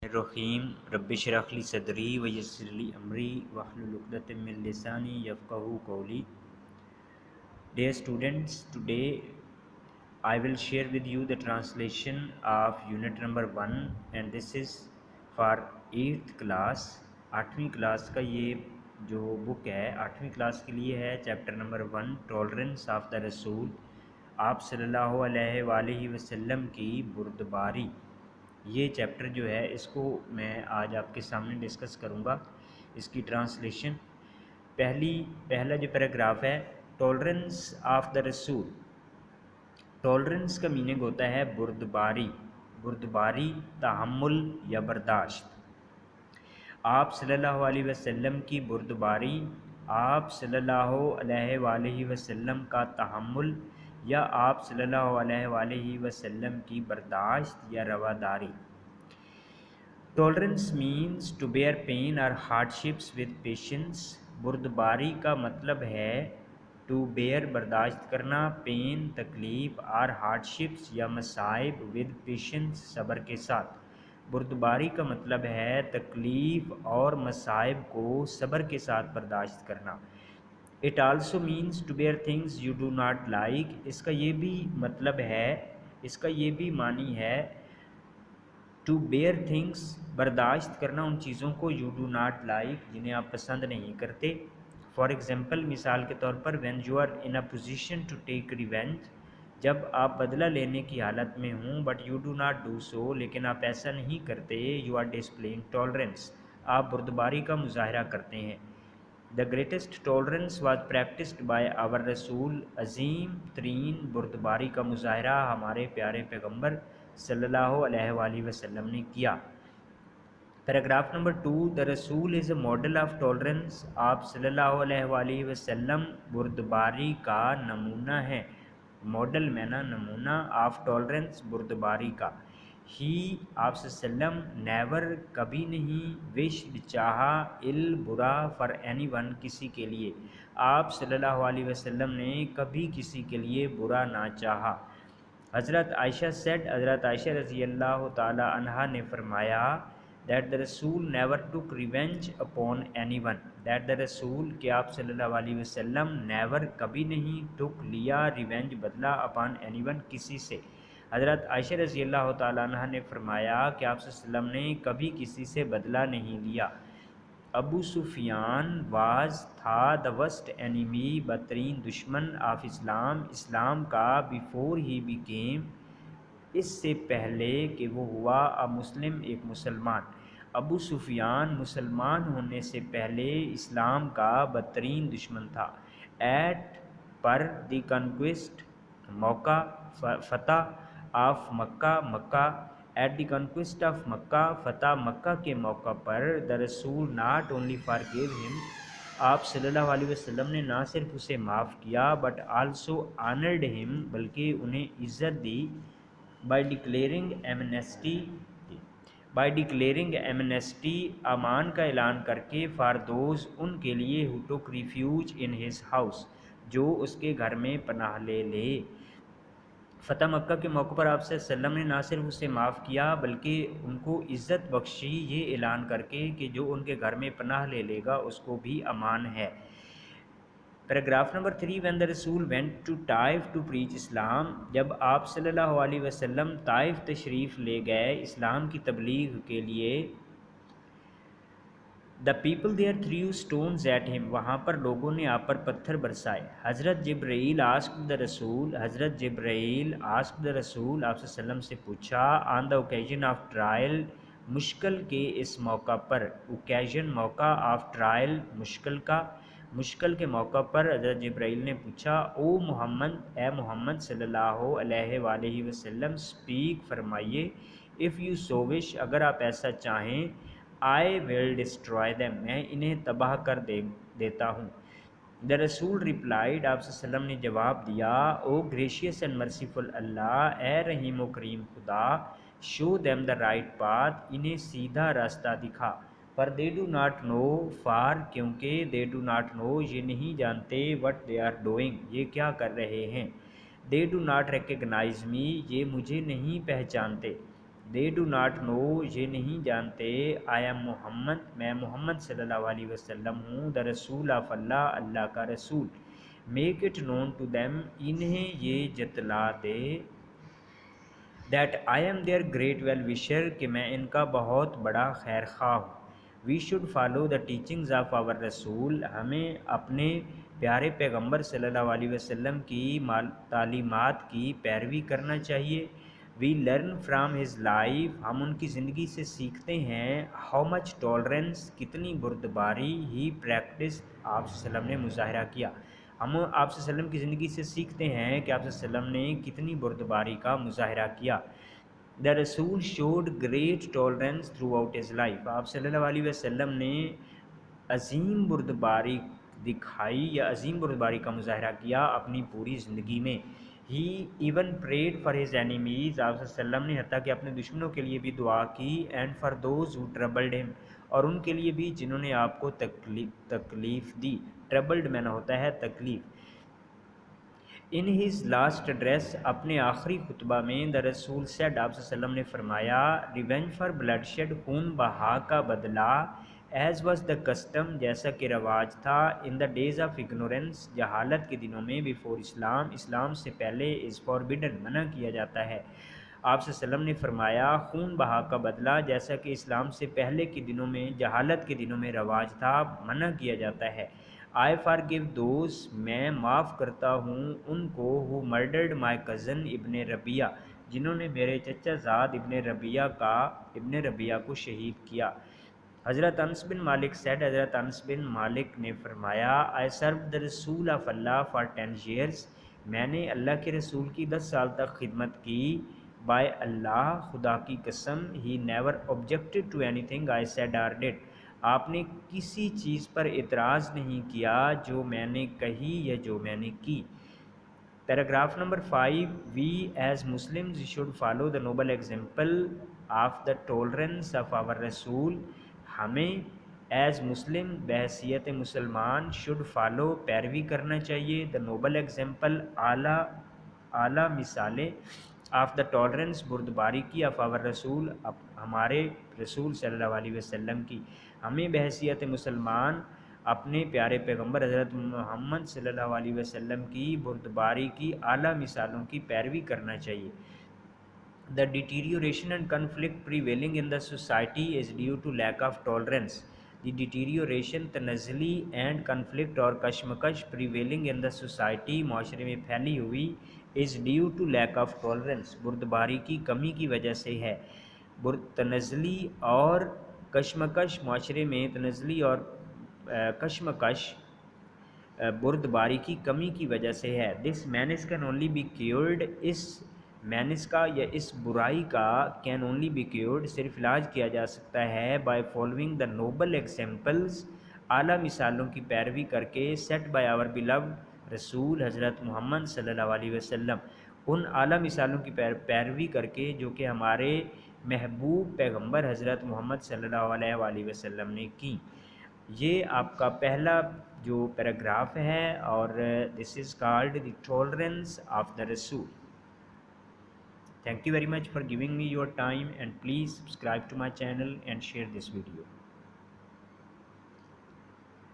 الرحیم رب اشرح لی صدری ویسر لی امری واحلل عقدۃ من لسانی یفقہوا قولی. Dear students, today I will share with you the translation of unit number 1 and this is for 8th class. 8ویں کلاس کا یہ جو بک ہے 8ویں کلاس کے لیے ہے. Chapter number 1 tolerance of the رسول. آپ صلی اللہ علیہ وآلہ وسلم کی بردباری. یہ چیپٹر جو ہے اس کو میں آج آپ کے سامنے ڈسکس کروں گا. اس کی ٹرانسلیشن پہلا جو پیراگراف ہے ٹالرنس آف دا رسول. ٹالرنس کا میننگ ہوتا ہے بردباری تحمل یا برداشت. آپ صلی اللہ علیہ وسلم کی بردباری، آپ صلی اللہ علیہ وآلہ وسلم کا تحمل یا آپ صلی اللہ علیہ وآلہ وسلم کی برداشت یا رواداری. Tolerance means to bear pain اور ہارڈشپس ود پیشنس. بردباری کا مطلب ہے ٹو بیئر برداشت کرنا، پین تکلیف اور ہارڈشپس یا مصائب ود پیشنس صبر کے ساتھ. بردباری کا مطلب ہے تکلیف اور مصائب کو صبر کے ساتھ برداشت کرنا. It also means to bear things you do not like. اس کا یہ بھی مطلب ہے، اس کا یہ بھی معنی ہے ٹو بیئر تھنگس برداشت کرنا ان چیزوں کو یو ڈو ناٹ لائک جنہیں آپ پسند نہیں کرتے. فار ایگزامپل مثال کے طور پر when you are in a position to take revenge. جب آپ بدلہ لینے کی حالت میں ہوں but you do not do so, لیکن آپ ایسا نہیں کرتے. You are displaying tolerance. آپ بردباری کا مظاہرہ کرتے ہیں. The greatest tolerance was practised by our Rasul. عظیم ترین بردباری کا مظاہرہ ہمارے پیارے پیغمبر صلی اللہ علیہ وآلہ وسلم نے کیا. پیراگراف نمبر 2 دا رسول از اے ماڈل آف ٹالرنس. آپ صلی اللہ علیہ وآلہ وسلم بردباری کا نمونہ ہیں. ماڈل میں نا نمونہ، آف ٹالرنس بردباری کا. ہی آپ صلی اللہ علیہ وسلم نیور کبھی نہیں، وشڈ چاہا، ال برا فار اینی ون کسی کے لیے. آپ صلی اللہ علیہ وسلم نے کبھی کسی کے لیے برا نہ چاہا. حضرت عائشہ سیڈ، حضرت عائشہ رضی اللہ تعالی عنہا نے فرمایا that the رسول never took revenge upon anyone. that the رسول کہ آپ صلی اللہ علیہ وسلم never کبھی نہیں took لیا revenge بدلہ upon anyone کسی سے. حضرت عائشہ رضی اللہ تعالی عنہ نے فرمایا کہ آپ صلی اللہ علیہ وسلم نے کبھی کسی سے بدلہ نہیں لیا. ابو سفیان واز تھا دا ورسٹ اینیمی، بدترین دشمن آف اسلام، اسلام کا، بیفور ہی بیکیم اس سے پہلے کہ وہ ہوا مسلم ایک مسلمان. ابو سفیان مسلمان ہونے سے پہلے اسلام کا بدترین دشمن تھا. ایٹ پر دی کنکویسٹ موقع فتح of Makkah, Makkah at the conquest of Makkah فتح مکہ کے موقع پر دا رسول ناٹ اونلی فارگیو ہم. آپ صلی اللہ علیہ وسلم نے نہ صرف اسے معاف کیا بٹ آلسو آنرڈ ہم بلکہ انہیں عزت دی. بائی ڈکلیئرنگ ایمنیسٹی امان کا اعلان کر کے، فار دوز ان کے لیے ہو ٹوک ریفیوج ان ہز ہاؤس جو اس کے گھر میں پناہ لے لے. فتح مکہ کے موقع پر آپ صلی اللہ علیہ وسلم نے نہ صرف اسے معاف کیا بلکہ ان کو عزت بخشی یہ اعلان کر کے کہ جو ان کے گھر میں پناہ لے لے گا اس کو بھی امان ہے. پیراگراف نمبر 3 when the رسول went to Taif to preach اسلام. جب آپ صلی اللہ علیہ وسلم طائف تشریف لے گئے اسلام کی تبلیغ کے لیے. the people there threw stones at him. وہاں پر لوگوں نے آپ پر پتھر برسائے. حضرت جبرائیل asked the رسول، حضرت جبرائیل asked the رسول آپ صلی اللہ علیہ وسلم سے پوچھا on the occasion of trial مشکل کے اس موقع پر. اوکیژن موقع، آف ٹرائل مشکل کا. مشکل کے موقع پر حضرت جبرائیل نے پوچھا او محمد، اے محمد صلی اللہ علیہ وآلہ وسلم، اسپیک فرمائیے، اف یو سو وش اگر آپ ایسا چاہیں، آئی ول ڈسٹرائے دیم میں انہیں تباہ کر دیتا ہوں. دا رسول ریپلائڈ آپ صلی اللہ علیہ وسلم نے جواب دیا O gracious and merciful Allah, اے رحیم و کریم خدا، show them the right path انہیں سیدھا راستہ دکھا. پر they do not know, for کیونکہ دے ڈو ناٹ نو یہ نہیں جانتے، وٹ دے آر ڈوئنگ یہ کیا کر رہے ہیں. دے ڈو ناٹ ریکگنائز می یہ مجھے نہیں پہچانتے. دے ڈو ناٹ نو، یہ نہیں جانتے، آئی ایم محمد، میں محمد صلی اللہ علیہ وسلم ہوں، دا رسول آف اللہ، اللہ کا رسول، make it known to them, انہیں یہ جتلا دے، that I am their great well wisher, کہ میں ان کا بہت بڑا خیر خواہ ہوں، we should follow the teachings of our رسول، ہمیں اپنے پیارے پیغمبر صلی اللہ علیہ وسلم کی تعلیمات کی پیروی کرنا چاہیے، we learn from his life, ہم ان کی زندگی سے سیکھتے ہیں، ہاؤ مچ ٹالرنس، کتنی بردباری، ہی پریکٹس، آپ صلی اللہ علیہ وسلم نے مظاہرہ کیا، ہم آپ صلی اللہ علیہ وسلم کی زندگی سے سیکھتے ہیں کہ آپ صلی اللہ علیہ وسلم نے کتنی بردباری کا مظاہرہ کیا، دا رسول should great tolerance through out his life, آپ صلی اللہ علیہ وسلم نے عظیم بردباری دکھائی یا عظیم بردباری کا مظاہرہ کیا اپنی پوری زندگی میں، he even prayed for his enemies, آپ صلی اللہ علیہ وسلم نے حتیٰ کہ اپنے دشمنوں کے لیے بھی دعا کی، and for those who troubled ہم، اور ان کے لیے بھی جنہوں نے آپ کو تکلیف دی، ٹربلڈ میں نہ ہوتا ہے تکلیف، ان ہز لاسٹ ایڈریس، اپنے آخری خطبہ میں، دا رسول سیڈ، آپ صلی اللہ علیہ وسلم نے فرمایا، ریونج فار بلڈ شیڈ، خون بہا کا بدلہ، ایز واز دا کسٹم، جیسا کہ رواج تھا، ان دا ڈیز آف اگنورینس، جہالت کے دنوں میں، بیفور اسلام، اسلام سے پہلے، از فاربیڈن، منع کیا جاتا ہے، آپ صلی اللہ علیہ وسلم نے فرمایا خون بہا کا بدلہ، جیسا کہ اسلام سے پہلے کے دنوں میں، جہالت کے دنوں میں رواج تھا، منع کیا جاتا ہے، آئی فار گیو دوز، میں معاف کرتا ہوں ان کو، ہو مرڈرڈ مائی کزن ابن ربیہ، جنہوں نے میرے چچا زاد ابن ربیہ کو شہید کیا، حضرت انس بن مالک سیڈ، حضرت انس بن مالک نے فرمایا، آئی سرو دا رسول آف اللہ فار 10 ایئرس، میں نے اللہ کے رسول کی 10 سال تک خدمت کی، بائی اللہ، خدا کی قسم، he never objected to anything I said or did, آپ نے کسی چیز پر اعتراض نہیں کیا جو میں نے کہی یا جو میں نے کی، پیراگراف نمبر 5، we as Muslims should follow the noble example of the tolerance of our رسول، ہمیں ایز مسلم بحیثیت مسلمان شوڈ فالو، پیروی کرنا چاہیے، دا نوبل ایگزامپل، اعلیٰ مثالیں، آف دا ٹالرنس، بردباری کی، آف آور رسول، ہمارے رسول صلی اللہ علیہ وسلم کی، ہمیں بحیثیت مسلمان اپنے پیارے پیغمبر حضرت محمد صلی اللہ علیہ وسلم کی بردباری کی اعلیٰ مثالوں کی پیروی کرنا چاہیے، the deterioration and conflict prevailing in the society is due to lack of tolerance، the deterioration، تنزلی، and conflict اور کشمکش prevailing in the society، معاشرے میں پھیلی ہوئی، is due to lack of tolerance، بردباری کی کمی کی وجہ سے ہے، تنزلی اور کشمکش، معاشرے میں تنزلی اور کشمکش بردباری کی کمی کی وجہ سے ہے، this means can only be cured, اس مینس کا یا اس برائی کا کین اونلی بی کیورڈ، صرف علاج کیا جا سکتا ہے، by following the Nobel examples, اعلیٰ مثالوں کی پیروی کر کے، سیٹ بائی آور بیلوڈ رسول حضرت محمد صلی اللہ علیہ وسلم، ان اعلیٰ مثالوں کی پیروی کر کے جو کہ ہمارے محبوب پیغمبر حضرت محمد صلی اللہ علیہ وآلہ وسلم نے کی، یہ آپ کا پہلا جو پیراگراف ہے، اور this is called the tolerance of the Rasul. Thank you very much for giving me your time, and please subscribe to my channel and share this video.